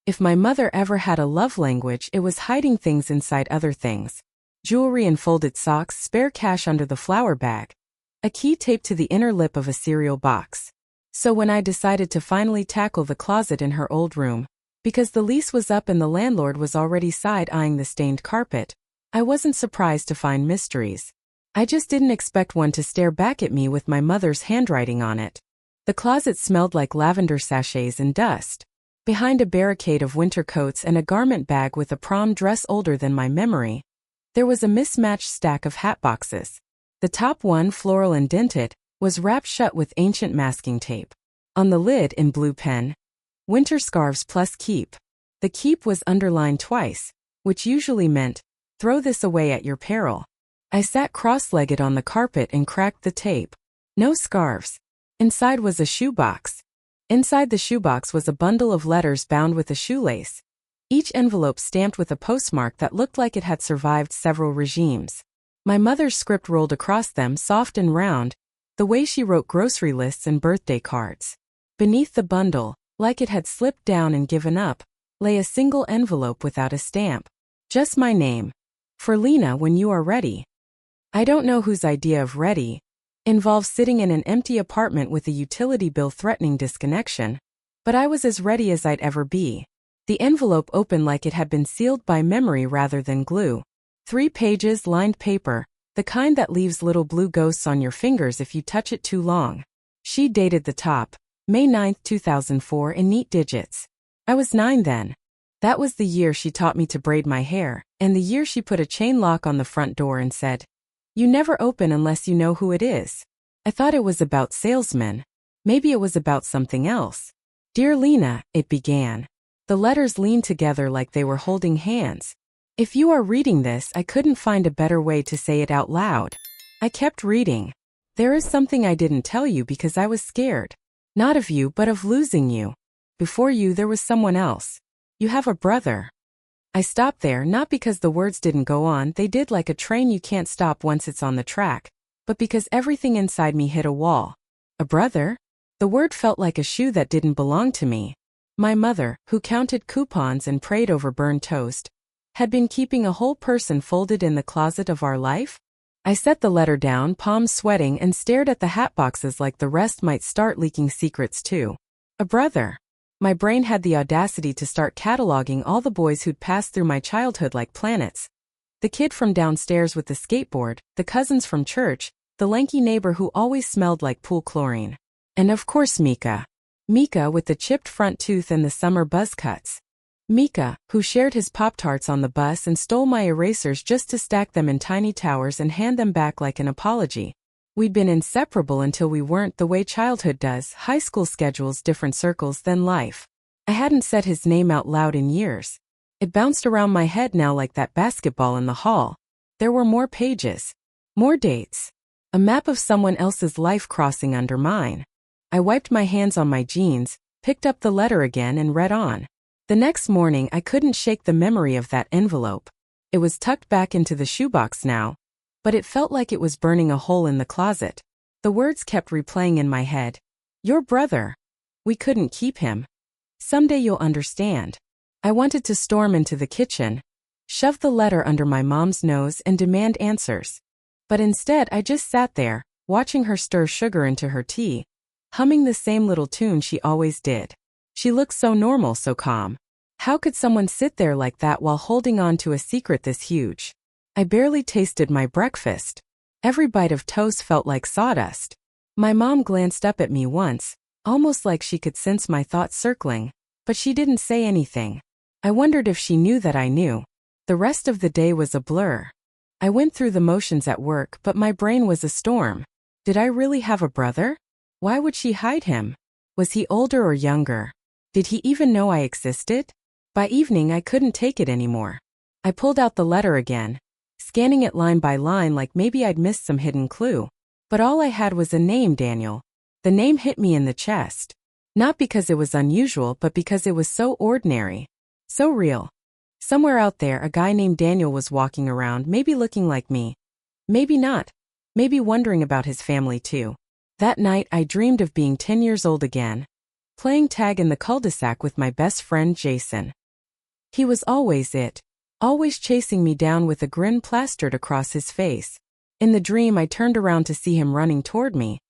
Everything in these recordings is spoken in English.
If my mother ever had a love language, it was hiding things inside other things. Jewelry and folded socks, spare cash under the flour bag, a key taped to the inner lip of a cereal box. So when I decided to finally tackle the closet in her old room, because the lease was up and the landlord was already side-eyeing the stained carpet, I wasn't surprised to find mysteries. I just didn't expect one to stare back at me with my mother's handwriting on it. The closet smelled like lavender sachets and dust. Behind a barricade of winter coats and a garment bag with a prom dress older than my memory, there was a mismatched stack of hat boxes. The top one, floral and dented, was wrapped shut with ancient masking tape. On the lid, in blue pen, "Winter scarves plus keep." The keep was underlined twice, which usually meant, "Throw this away at your peril." I sat cross-legged on the carpet and cracked the tape. No scarves. Inside was a shoebox. Inside the shoebox was a bundle of letters bound with a shoelace, each envelope stamped with a postmark that looked like it had survived several regimes. My mother's script rolled across them, soft and round, the way she wrote grocery lists and birthday cards. Beneath the bundle, like it had slipped down and given up, lay a single envelope without a stamp. Just my name. "For Lena, when you are ready." I don't know whose idea of ready involves sitting in an empty apartment with a utility bill threatening disconnection, but I was as ready as I'd ever be. The envelope opened like it had been sealed by memory rather than glue. 3 pages, lined paper, the kind that leaves little blue ghosts on your fingers if you touch it too long. She dated the top, May 9, 2004, in neat digits. I was 9 then. That was the year she taught me to braid my hair, and the year she put a chain lock on the front door and said, "You never open unless you know who it is." I thought it was about salesmen. Maybe it was about something else. "Dear Lena," it began. The letters leaned together like they were holding hands. If you are reading this, I couldn't find a better way to say it out loud. I kept reading. "There is something I didn't tell you because I was scared. Not of you, but of losing you. Before you, there was someone else. You have a brother." I stopped there, not because the words didn't go on, they did, like a train you can't stop once it's on the track, but because everything inside me hit a wall. A brother? The word felt like a shoe that didn't belong to me. My mother, who counted coupons and prayed over burned toast, had been keeping a whole person folded in the closet of our life? I set the letter down, palms sweating, and stared at the hat boxes like the rest might start leaking secrets too. A brother. My brain had the audacity to start cataloging all the boys who'd passed through my childhood like planets. The kid from downstairs with the skateboard, the cousins from church, the lanky neighbor who always smelled like pool chlorine. And of course Mika. Mika with the chipped front tooth and the summer buzz cuts. Mika, who shared his Pop-Tarts on the bus and stole my erasers just to stack them in tiny towers and hand them back like an apology. We'd been inseparable until we weren't, the way childhood does, high school schedules, different circles, then life. I hadn't said his name out loud in years. It bounced around my head now like that basketball in the hall. There were more pages. More dates. A map of someone else's life crossing under mine. I wiped my hands on my jeans, picked up the letter again and read on. The next morning I couldn't shake the memory of that envelope. It was tucked back into the shoebox now, but it felt like it was burning a hole in the closet. The words kept replaying in my head. "Your brother. We couldn't keep him. Someday you'll understand." I wanted to storm into the kitchen, shove the letter under my mom's nose and demand answers. But instead I just sat there, watching her stir sugar into her tea, humming the same little tune she always did. She looked so normal, so calm. How could someone sit there like that while holding on to a secret this huge? I barely tasted my breakfast. Every bite of toast felt like sawdust. My mom glanced up at me once, almost like she could sense my thoughts circling, but she didn't say anything. I wondered if she knew that I knew. The rest of the day was a blur. I went through the motions at work, but my brain was a storm. Did I really have a brother? Why would she hide him? Was he older or younger? Did he even know I existed? By evening I couldn't take it anymore. I pulled out the letter again, scanning it line by line like maybe I'd missed some hidden clue. But all I had was a name, Daniel. The name hit me in the chest. Not because it was unusual, but because it was so ordinary. So real. Somewhere out there a guy named Daniel was walking around, maybe looking like me. Maybe not. Maybe wondering about his family too. That night I dreamed of being 10 years old again. playing tag in the cul-de-sac with my best friend Jason. He was always it, always chasing me down with a grin plastered across his face. In the dream I turned around to see him running toward me.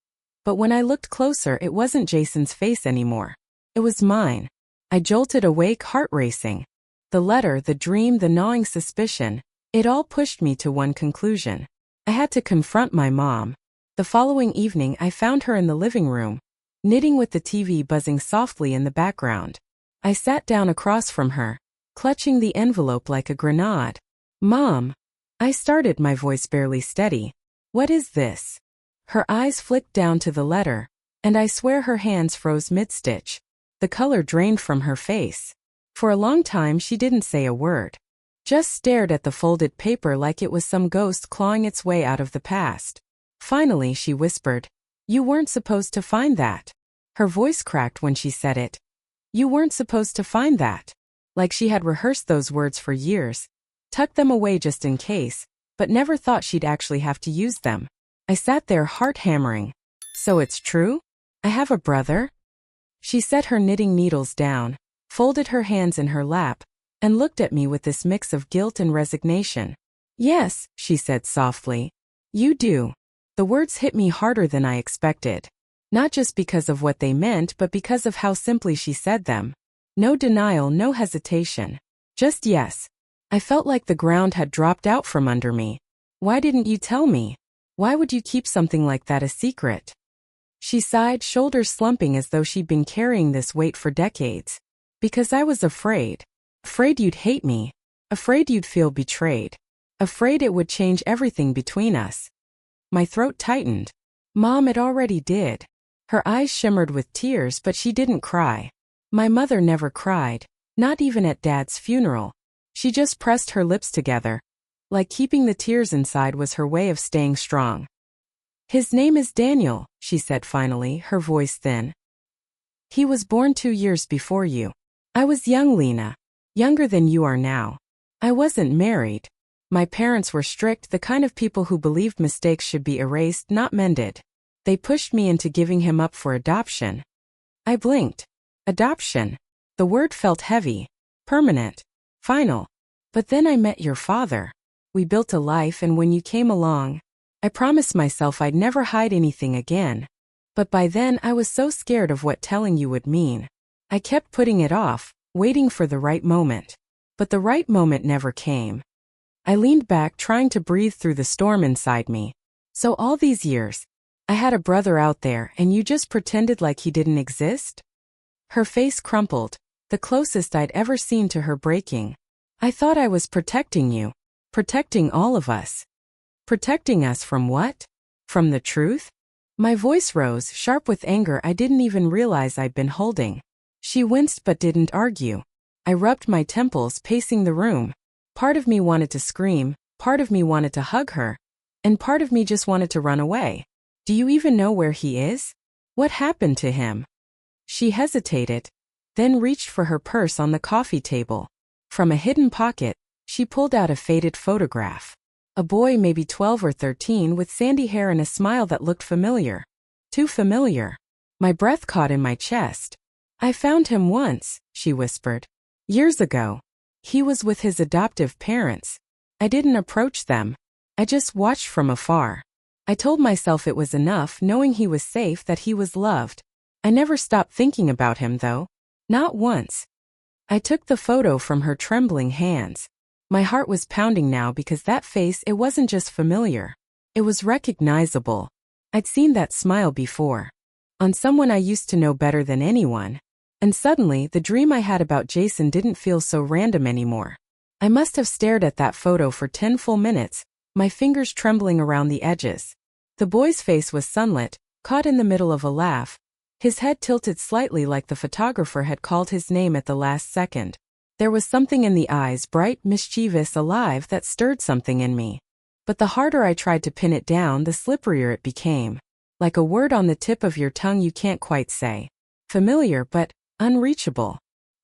But when I looked closer, it wasn't Jason's face anymore. It was mine. I jolted awake, heart racing. The letter, the dream, the gnawing suspicion, it all pushed me to one conclusion. I had to confront my mom. The following evening I found her in the living room, knitting with the TV buzzing softly in the background. I sat down across from her, clutching the envelope like a grenade. "Mom," I started, my voice barely steady. "What is this?" Her eyes flicked down to the letter, and I swear her hands froze mid-stitch. The color drained from her face. For a long time she didn't say a word. Just stared at the folded paper like it was some ghost clawing its way out of the past. Finally she whispered, "You weren't supposed to find that." Her voice cracked when she said it. "You weren't supposed to find that." Like she had rehearsed those words for years, tucked them away just in case, but never thought she'd actually have to use them. I sat there, heart hammering. "So it's true? I have a brother?" She set her knitting needles down, folded her hands in her lap, and looked at me with this mix of guilt and resignation. "Yes," she said softly. "You do." The words hit me harder than I expected. Not just because of what they meant, but because of how simply she said them. No denial, no hesitation. Just yes. I felt like the ground had dropped out from under me. "Why didn't you tell me? Why would you keep something like that a secret?" She sighed, shoulders slumping as though she'd been carrying this weight for decades. "Because I was afraid. Afraid you'd hate me. Afraid you'd feel betrayed. Afraid it would change everything between us." My throat tightened. Mom, it already did. Her eyes shimmered with tears, but she didn't cry. My mother never cried, not even at Dad's funeral. She just pressed her lips together, like keeping the tears inside was her way of staying strong. "His name is Daniel," she said finally, her voice thin. "He was born 2 years before you. I was young, Lena. Younger than you are now. I wasn't married. My parents were strict, the kind of people who believed mistakes should be erased, not mended. They pushed me into giving him up for adoption." I blinked. Adoption. The word felt heavy, permanent, final. "But then I met your father. We built a life, and when you came along, I promised myself I'd never hide anything again. But by then I was so scared of what telling you would mean. I kept putting it off, waiting for the right moment. But the right moment never came." I leaned back, trying to breathe through the storm inside me. "So all these years, I had a brother out there, and you just pretended like he didn't exist?" Her face crumpled, the closest I'd ever seen to her breaking. "I thought I was protecting you. Protecting all of us." "Protecting us from what? From the truth?" My voice rose, sharp with anger I didn't even realize I'd been holding. She winced but didn't argue. I rubbed my temples, pacing the room. Part of me wanted to scream, part of me wanted to hug her, and part of me just wanted to run away. "Do you even know where he is? What happened to him?" She hesitated, then reached for her purse on the coffee table. From a hidden pocket, she pulled out a faded photograph. A boy, maybe 12 or 13, with sandy hair and a smile that looked familiar. Too familiar. My breath caught in my chest. "I found him once," she whispered. "Years ago. He was with his adoptive parents. I didn't approach them. I just watched from afar. I told myself it was enough, knowing he was safe, that he was loved. I never stopped thinking about him, though. Not once." I took the photo from her trembling hands. My heart was pounding now because that face, it wasn't just familiar. It was recognizable. I'd seen that smile before. On someone I used to know better than anyone. And suddenly, the dream I had about Jason didn't feel so random anymore. I must have stared at that photo for 10 full minutes, my fingers trembling around the edges. The boy's face was sunlit, caught in the middle of a laugh. His head tilted slightly like the photographer had called his name at the last second. There was something in the eyes, bright, mischievous, alive, that stirred something in me. But the harder I tried to pin it down, the slipperier it became. Like a word on the tip of your tongue you can't quite say. Familiar, but unreachable.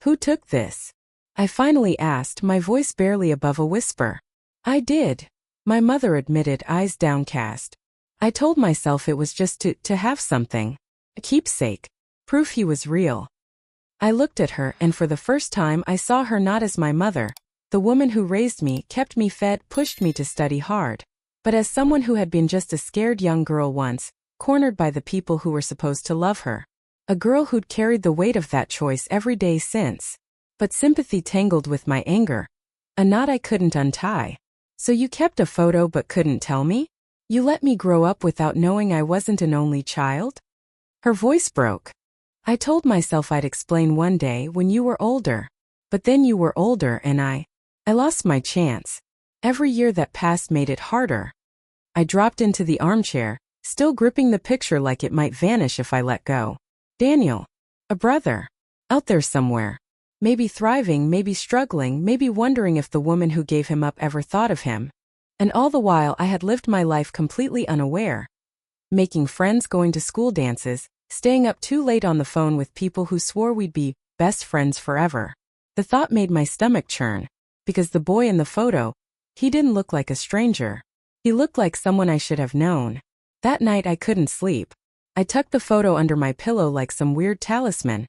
"Who took this?" I finally asked, my voice barely above a whisper. "I did," my mother admitted, eyes downcast. "I told myself it was just to have something. A keepsake. Proof he was real." I looked at her, and for the first time I saw her not as my mother, the woman who raised me, kept me fed, pushed me to study hard, but as someone who had been just a scared young girl once, cornered by the people who were supposed to love her. A girl who'd carried the weight of that choice every day since. But sympathy tangled with my anger. A knot I couldn't untie. So you kept a photo but couldn't tell me? You let me grow up without knowing I wasn't an only child? Her voice broke. I told myself I'd explain one day when you were older. But then you were older and I lost my chance. Every year that passed made it harder. I dropped into the armchair, still gripping the picture like it might vanish if I let go. Daniel. A brother. Out there somewhere. Maybe thriving, maybe struggling, maybe wondering if the woman who gave him up ever thought of him. And all the while I had lived my life completely unaware. Making friends, going to school dances, staying up too late on the phone with people who swore we'd be best friends forever. The thought made my stomach churn, because the boy in the photo, he didn't look like a stranger. He looked like someone I should have known. That night I couldn't sleep. I tucked the photo under my pillow like some weird talisman,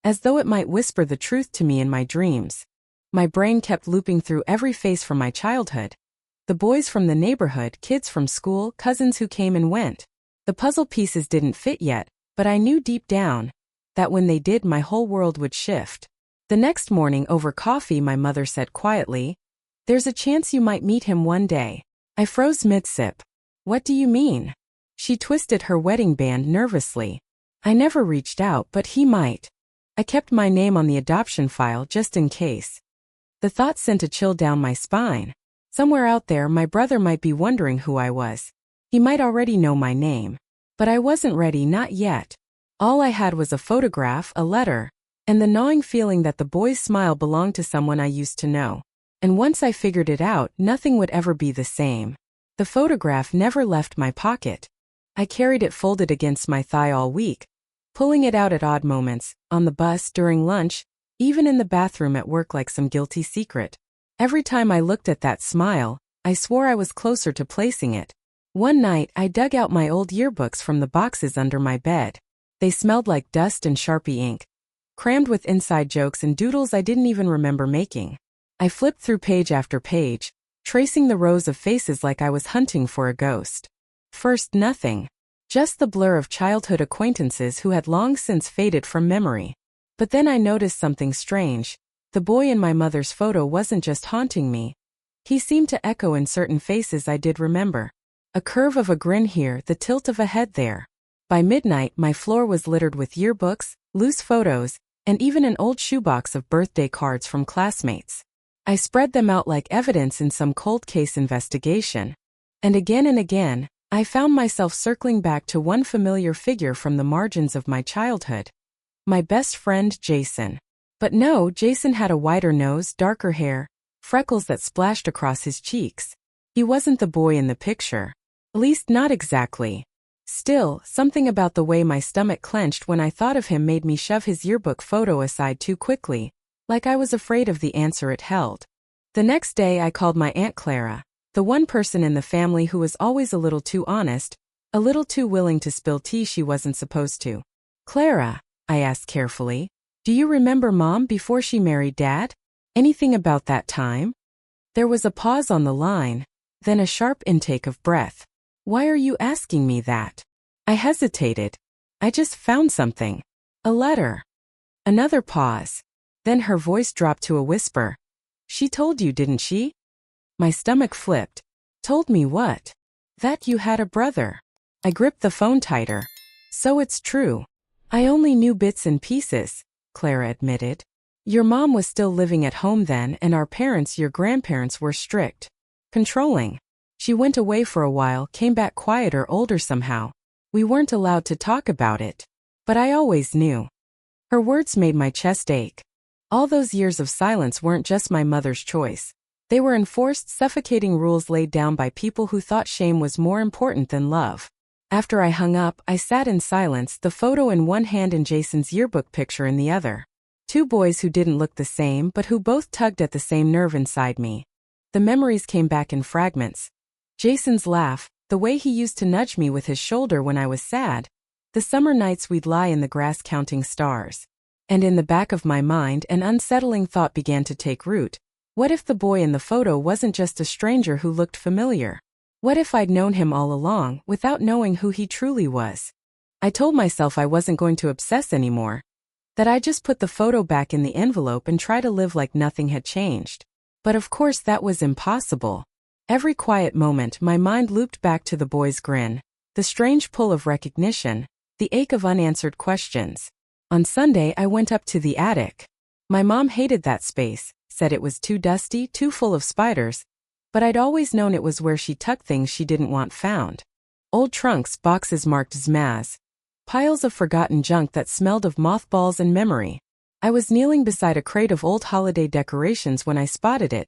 as though it might whisper the truth to me in my dreams. My brain kept looping through every face from my childhood. The boys from the neighborhood, kids from school, cousins who came and went. The puzzle pieces didn't fit yet, but I knew deep down that when they did, my whole world would shift. The next morning over coffee, my mother said quietly, "There's a chance you might meet him one day." I froze mid-sip. "What do you mean?" She twisted her wedding band nervously. "I never reached out, but he might." I kept my name on the adoption file just in case. The thought sent a chill down my spine. Somewhere out there, my brother might be wondering who I was. He might already know my name. But I wasn't ready, not yet. All I had was a photograph, a letter, and the gnawing feeling that the boy's smile belonged to someone I used to know. And once I figured it out, nothing would ever be the same. The photograph never left my pocket. I carried it folded against my thigh all week, pulling it out at odd moments, on the bus, during lunch, even in the bathroom at work like some guilty secret. Every time I looked at that smile, I swore I was closer to placing it. One night, I dug out my old yearbooks from the boxes under my bed. They smelled like dust and Sharpie ink, crammed with inside jokes and doodles I didn't even remember making. I flipped through page after page, tracing the rows of faces like I was hunting for a ghost. First, nothing. Just the blur of childhood acquaintances who had long since faded from memory. But then I noticed something strange. The boy in my mother's photo wasn't just haunting me. He seemed to echo in certain faces I did remember. A curve of a grin here, the tilt of a head there. By midnight, my floor was littered with yearbooks, loose photos, and even an old shoebox of birthday cards from classmates. I spread them out like evidence in some cold case investigation. And again, I found myself circling back to one familiar figure from the margins of my childhood. My best friend, Jason. But no, Jason had a wider nose, darker hair, freckles that splashed across his cheeks. He wasn't the boy in the picture. At least not exactly. Still, something about the way my stomach clenched when I thought of him made me shove his yearbook photo aside too quickly, like I was afraid of the answer it held. The next day I called my Aunt Clara, the one person in the family who was always a little too honest, a little too willing to spill tea she wasn't supposed to. "Clara," I asked carefully, "do you remember Mom before she married Dad? Anything about that time?" There was a pause on the line, then a sharp intake of breath. "Why are you asking me that?" I hesitated. "I just found something. A letter." Another pause. Then her voice dropped to a whisper. "She told you, didn't she?" My stomach flipped. "Told me what?" "That you had a brother." I gripped the phone tighter. "So it's true." "I only knew bits and pieces," Clara admitted. "Your mom was still living at home then, and our parents, your grandparents, were strict. Controlling. She went away for a while, came back quieter, older somehow. We weren't allowed to talk about it. But I always knew." Her words made my chest ache. All those years of silence weren't just my mother's choice. They were enforced, suffocating rules laid down by people who thought shame was more important than love. After I hung up, I sat in silence, the photo in one hand and Jason's yearbook picture in the other. Two boys who didn't look the same but who both tugged at the same nerve inside me. The memories came back in fragments. Jason's laugh, the way he used to nudge me with his shoulder when I was sad, the summer nights we'd lie in the grass counting stars. And in the back of my mind, an unsettling thought began to take root. What if the boy in the photo wasn't just a stranger who looked familiar? What if I'd known him all along, without knowing who he truly was? I told myself I wasn't going to obsess anymore, that I'd just put the photo back in the envelope and try to live like nothing had changed. But of course that was impossible. Every quiet moment my mind looped back to the boy's grin, the strange pull of recognition, the ache of unanswered questions. On Sunday I went up to the attic. My mom hated that space, said it was too dusty, too full of spiders, but I'd always known it was where she tucked things she didn't want found. Old trunks, boxes marked Zmaz, piles of forgotten junk that smelled of mothballs and memory. I was kneeling beside a crate of old holiday decorations when I spotted it.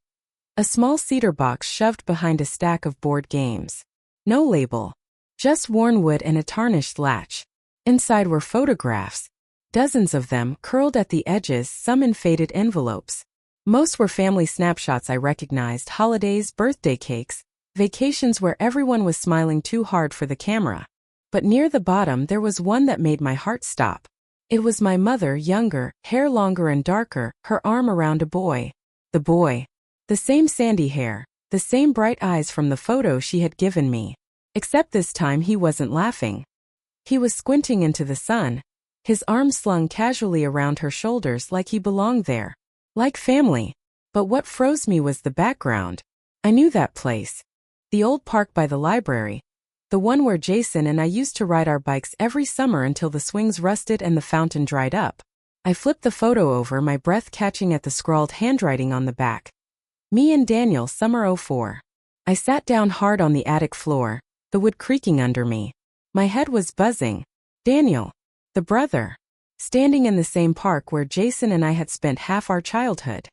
A small cedar box shoved behind a stack of board games. No label. Just worn wood and a tarnished latch. Inside were photographs. Dozens of them, curled at the edges, some in faded envelopes. Most were family snapshots I recognized, holidays, birthday cakes, vacations where everyone was smiling too hard for the camera. But near the bottom there was one that made my heart stop. It was my mother, younger, hair longer and darker, her arm around a boy. The boy. The same sandy hair, the same bright eyes from the photo she had given me. Except this time he wasn't laughing. He was squinting into the sun, his arms slung casually around her shoulders like he belonged there. Like family. But what froze me was the background. I knew that place. The old park by the library. The one where Jason and I used to ride our bikes every summer until the swings rusted and the fountain dried up. I flipped the photo over, my breath catching at the scrawled handwriting on the back. Me and Daniel, summer '04. I sat down hard on the attic floor, the wood creaking under me. My head was buzzing. Daniel. The brother. Standing in the same park where Jason and I had spent half our childhood.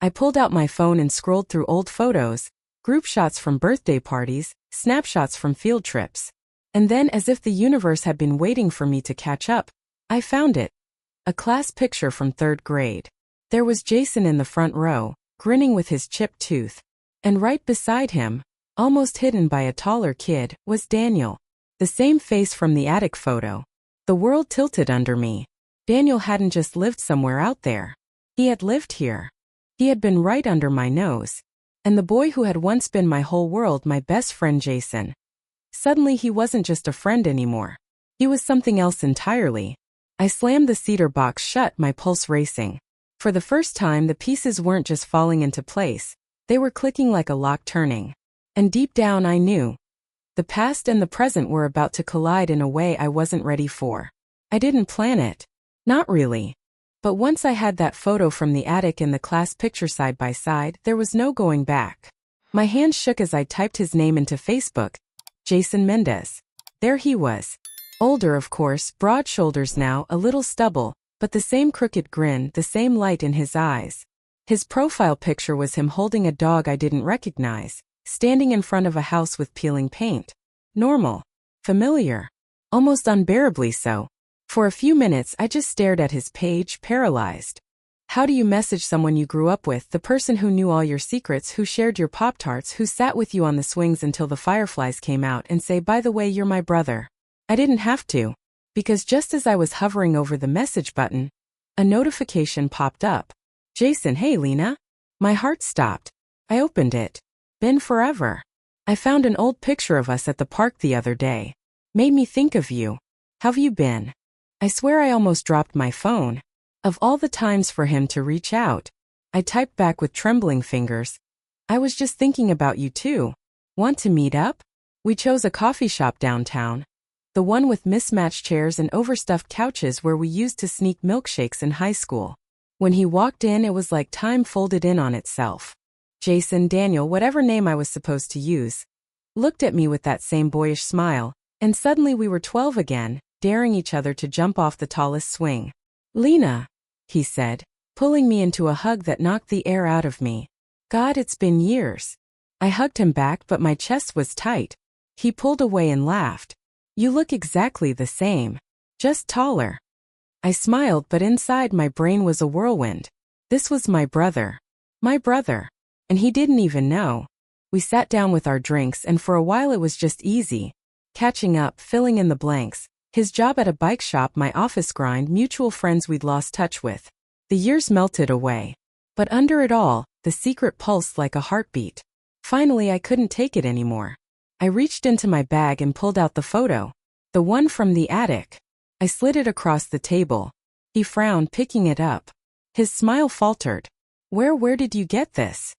I pulled out my phone and scrolled through old photos, group shots from birthday parties, snapshots from field trips. And then, as if the universe had been waiting for me to catch up, I found it. A class picture from 3rd grade. There was Jason in the front row, grinning with his chipped tooth. And right beside him, almost hidden by a taller kid, was Daniel. The same face from the attic photo. The world tilted under me. Daniel hadn't just lived somewhere out there. He had lived here. He had been right under my nose. And the boy who had once been my whole world, my best friend Jason. Suddenly he wasn't just a friend anymore. He was something else entirely. I slammed the cedar box shut, my pulse racing. For the first time the pieces weren't just falling into place. They were clicking like a lock turning. And deep down I knew. The past and the present were about to collide in a way I wasn't ready for. I didn't plan it. Not really. But once I had that photo from the attic and the class picture side by side, there was no going back. My hand shook as I typed his name into Facebook. Jason Mendez. There he was. Older, of course, broad shoulders now, a little stubble, but the same crooked grin, the same light in his eyes. His profile picture was him holding a dog I didn't recognize, standing in front of a house with peeling paint. Normal. Familiar. Almost unbearably so. For a few minutes I just stared at his page, paralyzed. How do you message someone you grew up with, the person who knew all your secrets, who shared your Pop-Tarts, who sat with you on the swings until the fireflies came out, and say, by the way, you're my brother? I didn't have to. Because just as I was hovering over the message button, a notification popped up. Jason, hey Lena. My heart stopped. I opened it. Been forever. I found an old picture of us at the park the other day. Made me think of you. How've you been? I swear I almost dropped my phone. Of all the times for him to reach out, I typed back with trembling fingers. I was just thinking about you too. Want to meet up? We chose a coffee shop downtown. The one with mismatched chairs and overstuffed couches where we used to sneak milkshakes in high school. When he walked in, it was like time folded in on itself. Jason, Daniel, whatever name I was supposed to use, looked at me with that same boyish smile, and suddenly we were 12 again, daring each other to jump off the tallest swing. Lena, he said, pulling me into a hug that knocked the air out of me. God, it's been years. I hugged him back, but my chest was tight. He pulled away and laughed. You look exactly the same. Just taller. I smiled, but inside my brain was a whirlwind. This was my brother. My brother. And he didn't even know. We sat down with our drinks, and for a while it was just easy. Catching up, filling in the blanks. His job at a bike shop, my office grind, mutual friends we'd lost touch with. The years melted away. But under it all, the secret pulsed like a heartbeat. Finally, I couldn't take it anymore. I reached into my bag and pulled out the photo. The one from the attic. I slid it across the table. He frowned, picking it up. His smile faltered. Where did you get this?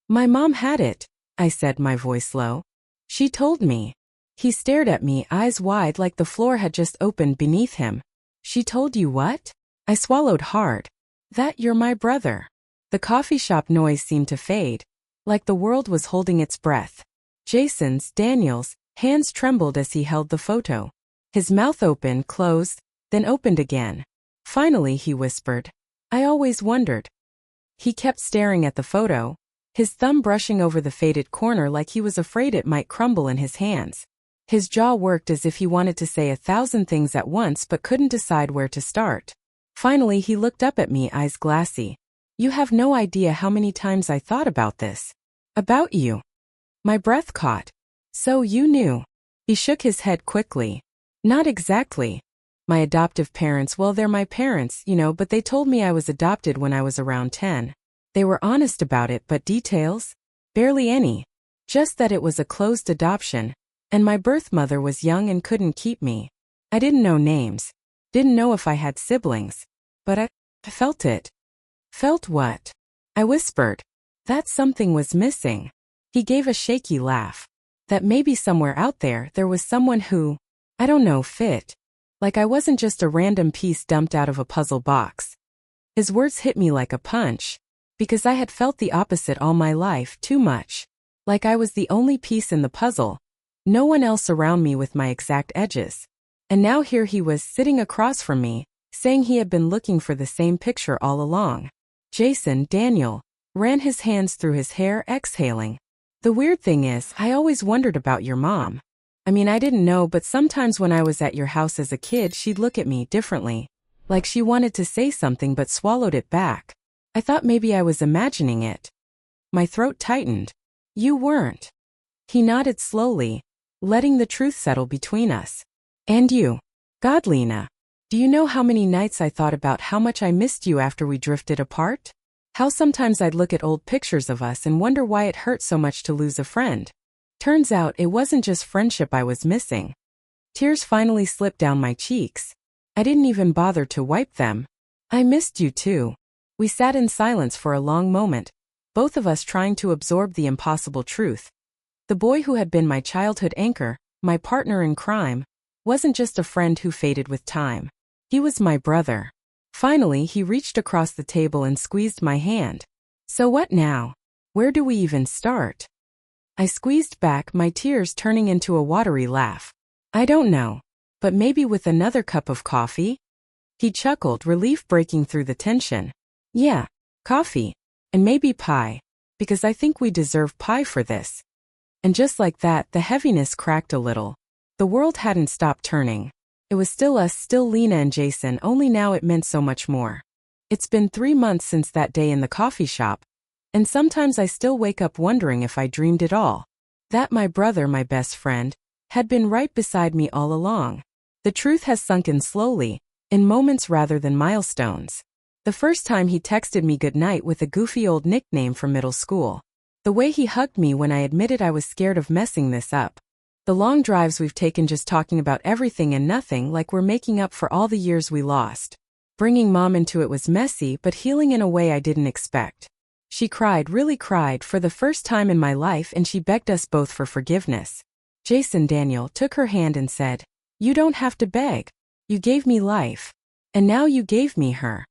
My mom had it, I said, my voice low. She told me. He stared at me, eyes wide like the floor had just opened beneath him. She told you what? I swallowed hard. That you're my brother. The coffee shop noise seemed to fade, like the world was holding its breath. Jason's, Daniel's, hands trembled as he held the photo. His mouth opened, closed, then opened again. Finally, he whispered, I always wondered. He kept staring at the photo, his thumb brushing over the faded corner like he was afraid it might crumble in his hands. His jaw worked as if he wanted to say 1,000 things at once but couldn't decide where to start. Finally, he looked up at me, eyes glassy. You have no idea how many times I thought about this. About you. My breath caught. So you knew. He shook his head quickly. Not exactly. My adoptive parents, well, they're my parents, but they told me I was adopted when I was around 10. They were honest about it, but details? Barely any. Just that it was a closed adoption, and my birth mother was young and couldn't keep me. I didn't know names. Didn't know if I had siblings. But I felt it. Felt what? I whispered. That something was missing. He gave a shaky laugh. That maybe somewhere out there was someone who, I don't know, fit. Like I wasn't just a random piece dumped out of a puzzle box. His words hit me like a punch. Because I had felt the opposite all my life, too much. Like I was the only piece in the puzzle. No one else around me with my exact edges. And now here he was sitting across from me, saying he had been looking for the same picture all along. Jason, Daniel, ran his hands through his hair, exhaling. The weird thing is, I always wondered about your mom. I mean, I didn't know, but sometimes when I was at your house as a kid, she'd look at me differently. Like she wanted to say something but swallowed it back. I thought maybe I was imagining it. My throat tightened. You weren't. He nodded slowly, letting the truth settle between us. And you. God, Lena. Do you know how many nights I thought about how much I missed you after we drifted apart? How sometimes I'd look at old pictures of us and wonder why it hurt so much to lose a friend. Turns out it wasn't just friendship I was missing. Tears finally slipped down my cheeks. I didn't even bother to wipe them. I missed you too. We sat in silence for a long moment, both of us trying to absorb the impossible truth. The boy who had been my childhood anchor, my partner in crime, wasn't just a friend who faded with time. He was my brother. Finally, he reached across the table and squeezed my hand. So what now? Where do we even start? I squeezed back, my tears turning into a watery laugh. I don't know. But maybe with another cup of coffee? He chuckled, relief breaking through the tension. Yeah, coffee. And maybe pie. Because I think we deserve pie for this. And just like that, the heaviness cracked a little. The world hadn't stopped turning. It was still us, still Lena and Jason, only now it meant so much more. It's been 3 months since that day in the coffee shop. And sometimes I still wake up wondering if I dreamed it all. That my brother, my best friend, had been right beside me all along. The truth has sunk in slowly, in moments rather than milestones. The first time he texted me goodnight with a goofy old nickname from middle school. The way he hugged me when I admitted I was scared of messing this up. The long drives we've taken just talking about everything and nothing like we're making up for all the years we lost. Bringing mom into it was messy but healing in a way I didn't expect. She cried, really cried, for the first time in my life, and she begged us both for forgiveness. Jason, Daniel, took her hand and said, "You don't have to beg. You gave me life. And now you gave me her."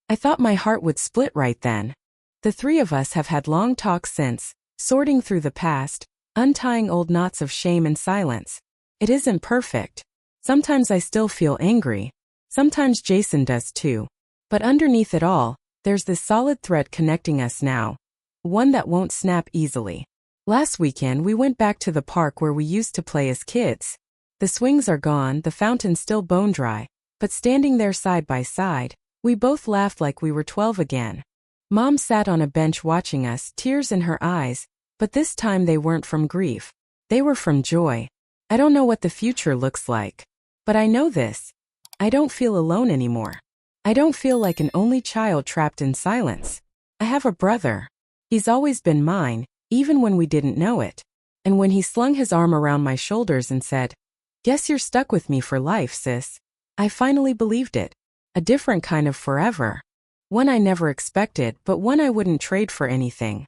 I thought my heart would split right then. The three of us have had long talks since, sorting through the past, untying old knots of shame and silence. It isn't perfect. Sometimes I still feel angry. Sometimes Jason does too. But underneath it all, there's this solid thread connecting us now. One that won't snap easily. Last weekend we went back to the park where we used to play as kids. The swings are gone, the fountain still bone dry, but standing there side by side, we both laughed like we were 12 again. Mom sat on a bench watching us, tears in her eyes, but this time they weren't from grief. They were from joy. I don't know what the future looks like. But I know this. I don't feel alone anymore. I don't feel like an only child trapped in silence. I have a brother. He's always been mine, even when we didn't know it. And when he slung his arm around my shoulders and said, "Guess you're stuck with me for life, sis," I finally believed it. A different kind of forever. One I never expected, but one I wouldn't trade for anything.